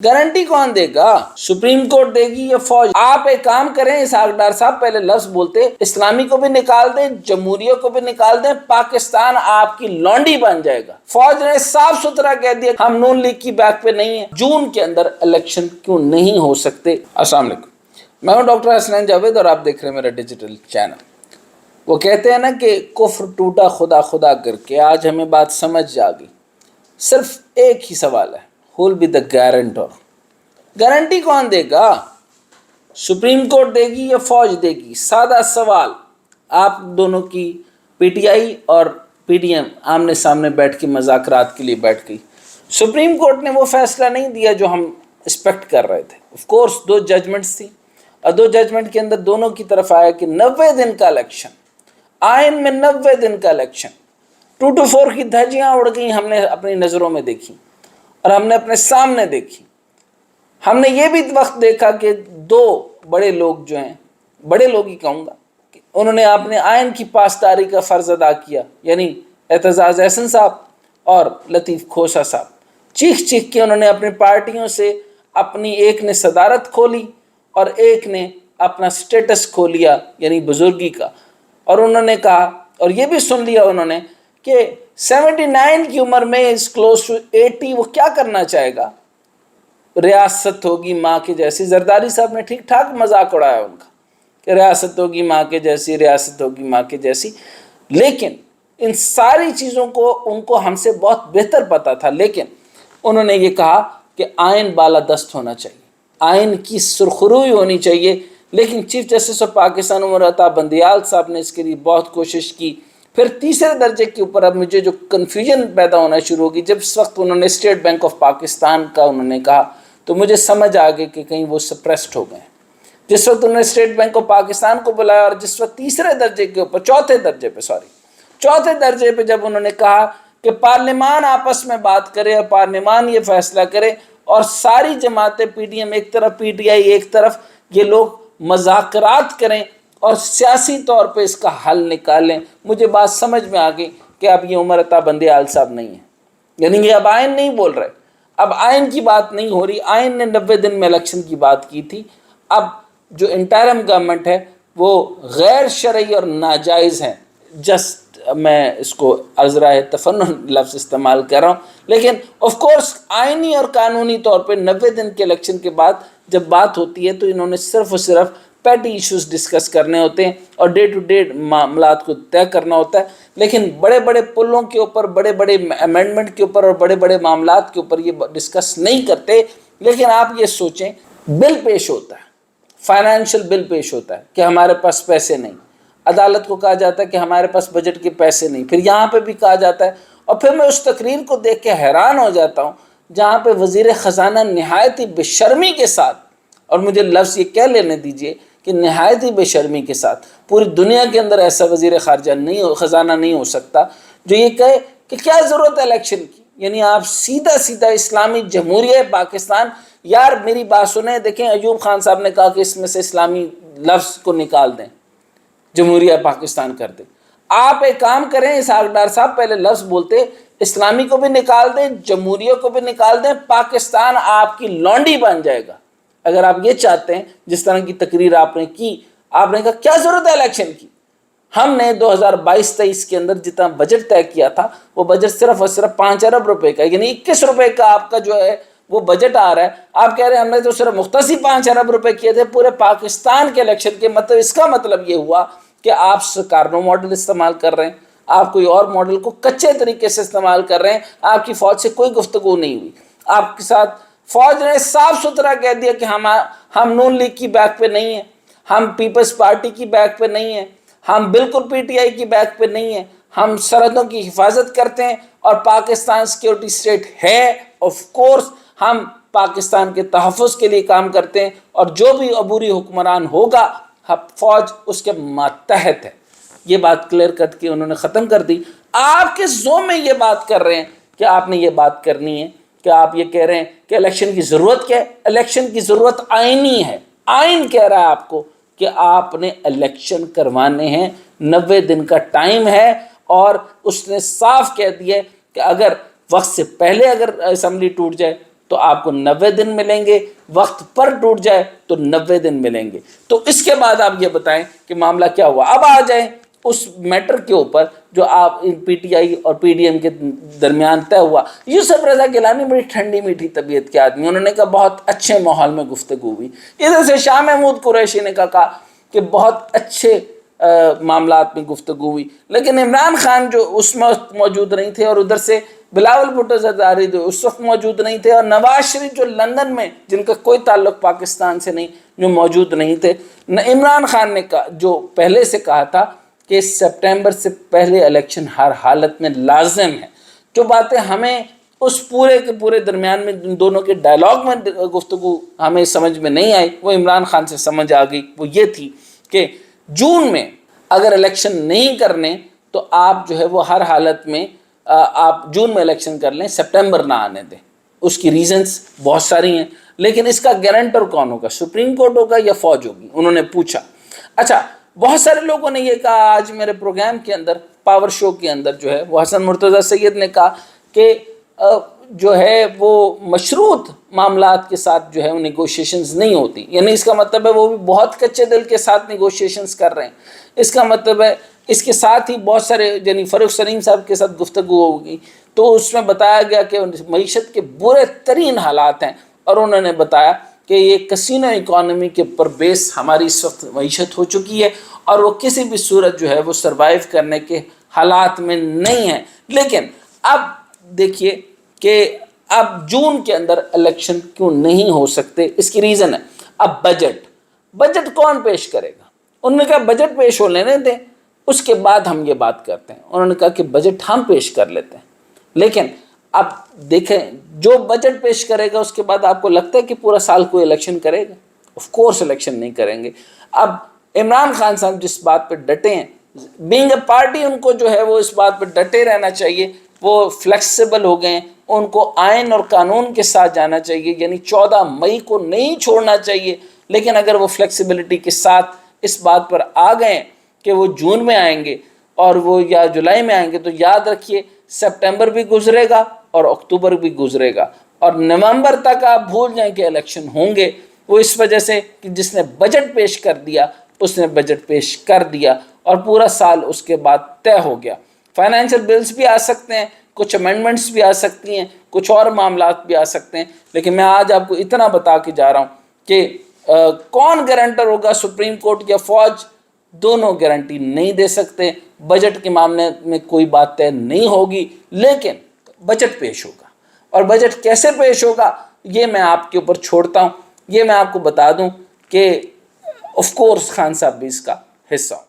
Guarantee कौन देगा? Supreme court देगी या फौज? आप एक काम करें इसहाक साहब, पहले लफ्ज बोलते इस्लामी को भी निकाल दें, जमहूरियत को भी निकाल दें, पाकिस्तान आपकी लौंडी बन जाएगा। फौज ने साफ सुथरा कह दिया हम नून लीग की बैक पे नहीं है। जून के अंदर इलेक्शन क्यों नहीं हो सकते? अस्सलाम वालेकुम, मैं हूं डॉक्टर हसनैन जावेद और आप देख रहे हैं मेरा डिजिटल चैनल। वो कहते हैं ना कि कुफ्र टूटा खुदा खुदा करके। आज हमें बात समझ आ गई। सिर्फ एक ही सवाल है, who will be the guarantor? Guarantee कौन देगा? सुप्रीम कोर्ट देगी या फौज देगी? सादा सवाल। आप दोनों की पीटीआई और पीडीएम आमने सामने बैठ के मुज़ाकरात के लिए बैठ गई। सुप्रीम कोर्ट ने वो फैसला नहीं दिया जो हम एक्सपेक्ट कर रहे थे। ऑफ कोर्स 2 जजमेंट्स थी और 2 जजमेंट के अंदर दोनों की तरफ आया कि 90 दिन का इलेक्शन, आइन में 90 दिन का इलेक्शन। 2 to 4 की धज्जियाँ उड़ गई, हमने अपनी नज़रों में देखी और हमने अपने सामने देखी। हमने ये भी वक्त देखा कि 2 बड़े लोग जो हैं, बड़े लोग ही कहूँगा, कि उन्होंने अपने आइन की पासदारी का फ़र्ज़ अदा किया, यानी एतजाज़ एहसन साहब और लतीफ़ खोसा साहब। चीख चीख के उन्होंने अपनी पार्टियों से अपनी, एक ने सदारत खोली और एक ने अपना स्टेटस खो लिया, यानी बुजुर्गी का। और उन्होंने कहा, और ये भी सुन लिया उन्होंने, कि 79 की उम्र में इज़ क्लोज टू 80, वो क्या करना चाहेगा? रियासत होगी माँ के जैसी। जरदारी साहब ने ठीक ठाक मजाक उड़ाया उनका कि रियासत होगी माँ के जैसी, रियासत होगी माँ के जैसी। लेकिन इन सारी चीज़ों को उनको हमसे बहुत बेहतर पता था। लेकिन उन्होंने ये कहा कि आइन बालादस्त होना चाहिए, आइन की सुरखरुई होनी चाहिए। लेकिन chief justice of Pakistan Umar Ata Bandial साहब ने इसके लिए बहुत कोशिश की। फिर तीसरे दर्जे के ऊपर अब मुझे जो कन्फ्यूजन पैदा होना शुरू होगी, जब इस वक्त उन्होंने स्टेट बैंक ऑफ पाकिस्तान का उन्होंने कहा, तो मुझे समझ आ गई कि कहीं वो सप्रेस्ड हो गए। जिस वक्त उन्होंने स्टेट बैंक ऑफ पाकिस्तान को बुलाया और जिस वक्त तीसरे दर्जे के ऊपर, चौथे दर्जे पे जब उन्होंने कहा कि पार्लियामान आपस में बात करे और पार्लियामान ये फैसला करे और सारी जमातें, पीडीएम एक तरफ, पीटीआई एक तरफ, ये लोग मज़ाकरात करें और सियासी तौर पे इसका हल निकालें, मुझे बात समझ में आ गई कि अब ये उमर अता बंदियाल साहब नहीं है। यानी कि अब आइन नहीं बोल रहे, अब आइन की बात नहीं हो रही। आइन ने 90 दिन में इलेक्शन की बात की थी। अब जो इंटरिम गवर्नमेंट है वो गैर शरई और नाजायज़ है। जस्ट मैं इसको अज़राए तफन्नुन लफ्ज़ इस्तेमाल कर रहा हूँ, लेकिन ऑफ कोर्स आइनी और कानूनी तौर पे 90 दिन के इलेक्शन के बाद जब बात होती है तो इन्होंने सिर्फ और सिर्फ पैटी इश्यूज डिस्कस करने होते हैं और डे टू डे मामलात को तय करना होता है। लेकिन बड़े बड़े पुलों के ऊपर, बड़े बड़े अमेंडमेंट के ऊपर और बड़े बड़े मामलात के ऊपर ये डिस्कस नहीं करते। लेकिन आप ये सोचें, बिल पेश होता है, फाइनेंशियल बिल पेश होता है कि हमारे पास पैसे नहीं, अदालत को कहा जाता है कि हमारे पास बजट के पैसे नहीं, फिर यहाँ पे भी कहा जाता है। और फिर मैं उस तकरीर को देख के हैरान हो जाता हूँ जहाँ पे वज़ीर ख़जाना नहायत ही बेशर्मी के साथ, और मुझे लफ्ज़ ये कह लेने दीजिए कि नहायत ही बेशर्मी के साथ, पूरी दुनिया के अंदर ऐसा वज़ीर ख़जाना नहीं हो सकता जो ये कहे कि क्या ज़रूरत है इलेक्शन की। यानी आप सीधा सीधा इस्लामी जमहूरियत पाकिस्तान, यार मेरी बात सुने, देखें अयूब खान साहब ने कहा कि इसमें से इस्लामी लफ्ज़ को निकाल दें, जमहूरियत पाकिस्तान कर दें। आप एक काम करें इसहाक साहब, पहले लफ्ज़ बोलते इस्लामी को भी निकाल दें, जमहूरियत को भी निकाल दें, पाकिस्तान आपकी लौंडी बन जाएगा। अगर आप ये चाहते हैं, जिस तरह की तकरीर आपने की, आपने कहा क्या ज़रूरत है इलेक्शन की। हमने 2022-23 के अंदर जितना बजट तय किया था वो बजट सिर्फ और सिर्फ 5 अरब रुपए का, यानी 21 रुपए का आपका जो है वो बजट आ रहा है। आप कह रहे हैं हमने तो सिर्फ मुख्तसी 5 अरब रुपए किए थे पूरे पाकिस्तान के इलेक्शन के। मतलब इसका मतलब ये हुआ कि आप कार्नो मॉडल इस्तेमाल कर रहे हैं, आप कोई और मॉडल को कच्चे तरीके से इस्तेमाल कर रहे हैं। आपकी फ़ौज से कोई गुफ्तगू नहीं हुई आपके साथ। फौज ने साफ सुथरा कह दिया कि हम नून लीग की बैक पे नहीं है, हम पीपल्स पार्टी की बैक पे नहीं है, हम बिल्कुल पीटीआई की बैक पे नहीं है, हम सरहदों की हिफाजत करते हैं और पाकिस्तान सिक्योरिटी स्टेट है। ऑफ कोर्स हम पाकिस्तान के तहफ़्फ़ुज़ के लिए काम करते हैं और जो भी अबूरी हुक्मरान होगा फौज उसके मातहत है। ये बात क्लियर करके उन्होंने ख़त्म कर दी। आप किस जोन में ये बात कर रहे हैं कि आपने ये बात करनी है, कि आप ये कह रहे हैं कि इलेक्शन की ज़रूरत क्या है? इलेक्शन की ज़रूरत आइनी है। आइन कह रहा है आपको कि आपने इलेक्शन करवाने हैं, 90 दिन का टाइम है। और उसने साफ कह दिया कि अगर वक्त से पहले अगर असेंबली टूट जाए تو آپ کو 90 دن ملیں گے، وقت پر ٹوٹ جائے تو 90 دن ملیں گے۔ تو اس کے بعد آپ یہ بتائیں کہ معاملہ کیا ہوا۔ اب آ جائیں اس میٹر کے اوپر جو آپ پی ٹی آئی اور پی ڈی ایم کے درمیان طے ہوا۔ یوسف رضا گیلانی بڑی ٹھنڈی میٹھی طبیعت کے آدمی، انہوں نے کہا بہت اچھے ماحول میں گفتگو ہوئی۔ ادھر سے شاہ محمود قریشی نے کہا کہ بہت اچھے معاملات میں گفتگو ہوئی، لیکن عمران خان جو اس وقت موجود نہیں تھے، اور ادھر سے بلاول بھٹو زرداری جو اس وقت موجود نہیں تھے، اور نواز شریف جو لندن میں، جن کا کوئی تعلق پاکستان سے نہیں، جو موجود نہیں تھے۔ عمران خان نے کہا، جو پہلے سے کہا تھا کہ سپٹمبر سے پہلے الیکشن ہر حالت میں لازم ہے۔ جو باتیں ہمیں اس پورے کے پورے درمیان میں ان دونوں کے ڈائلاگ میں گفتگو ہمیں سمجھ میں نہیں آئی، وہ عمران خان سے سمجھ آ گئی۔ وہ یہ تھی کہ جون میں اگر الیکشن نہیں کرنے تو آپ جو ہے وہ ہر حالت میں آپ جون میں الیکشن کر لیں، سپٹمبر نہ آنے دیں۔ اس کی ریزنز بہت ساری ہیں، لیکن اس کا گارنٹر کون ہوگا؟ سپریم کورٹ ہوگا یا فوج ہوگی؟ انہوں نے پوچھا۔ اچھا، بہت سارے لوگوں نے یہ کہا، آج میرے پروگرام کے اندر، پاور شو کے اندر جو ہے وہ حسن مرتضیٰ سید نے کہا کہ جو ہے وہ مشروط معاملات کے ساتھ جو ہے وہ نیگوشیشنز نہیں ہوتی، یعنی اس کا مطلب ہے وہ بھی بہت کچے دل کے ساتھ نیگوشیشنز کر رہے ہیں۔ اس کا مطلب ہے اس کے ساتھ ہی بہت سارے، یعنی فاروق سلیم صاحب کے ساتھ گفتگو ہوگی تو اس میں بتایا گیا کہ معیشت کے برے ترین حالات ہیں، اور انہوں نے بتایا کہ یہ کسینو اکانومی کے پر بیس ہماری اس وقت معیشت ہو چکی ہے، اور وہ کسی بھی صورت جو ہے وہ سروائیو کرنے کے حالات میں نہیں ہیں۔ لیکن اب دیکھیے کہ اب جون کے اندر الیکشن کیوں نہیں ہو سکتے، اس کی ریزن ہے اب بجٹ کون پیش کرے گا؟ انہوں نے کہا بجٹ پیش ہو لینے دیں، اس کے بعد ہم یہ بات کرتے ہیں۔ انہوں نے کہا کہ بجٹ ہم پیش کر لیتے ہیں، لیکن اب دیکھیں جو بجٹ پیش کرے گا اس کے بعد آپ کو لگتا ہے کہ پورا سال کوئی الیکشن کرے گا؟ آف کورس الیکشن نہیں کریں گے۔ اب عمران خان صاحب جس بات پہ ڈٹے ہیں، بینگ اے پارٹی ان کو جو ہے وہ اس بات پہ ڈٹے رہنا چاہیے، وہ فلیکسیبل ہو گئے ہیں، ان کو آئین اور قانون کے ساتھ جانا چاہیے، یعنی 14 مئی کو نہیں چھوڑنا چاہیے۔ لیکن اگر وہ فلیکسیبلٹی کے ساتھ اس بات پر آ گئے کہ وہ جون میں آئیں گے اور وہ یا جولائی میں آئیں گے، تو یاد رکھیے سپٹمبر بھی گزرے گا اور اکتوبر بھی گزرے گا، اور نومبر تک آپ بھول جائیں کہ الیکشن ہوں گے۔ وہ اس وجہ سے کہ جس نے بجٹ پیش کر دیا اس نے بجٹ پیش کر دیا، اور پورا سال اس کے بعد طے ہو گیا۔ فائنینشیل بلز بھی آ سکتے ہیں، کچھ امینڈمنٹس بھی آ سکتی ہیں، کچھ اور معاملات بھی آ سکتے ہیں، لیکن میں آج آپ کو اتنا بتا کے جا رہا ہوں کہ کون گارنٹر ہوگا، سپریم کورٹ یا فوج؟ دونوں گارنٹی نہیں دے سکتے۔ بجٹ کے معاملے میں کوئی بات طے نہیں ہوگی، لیکن بجٹ پیش ہوگا، اور بجٹ کیسے پیش ہوگا یہ میں آپ کے اوپر چھوڑتا ہوں۔ یہ میں آپ کو بتا دوں کہ آف کورس خان صاحب بھی اس کا حصہ ہوں۔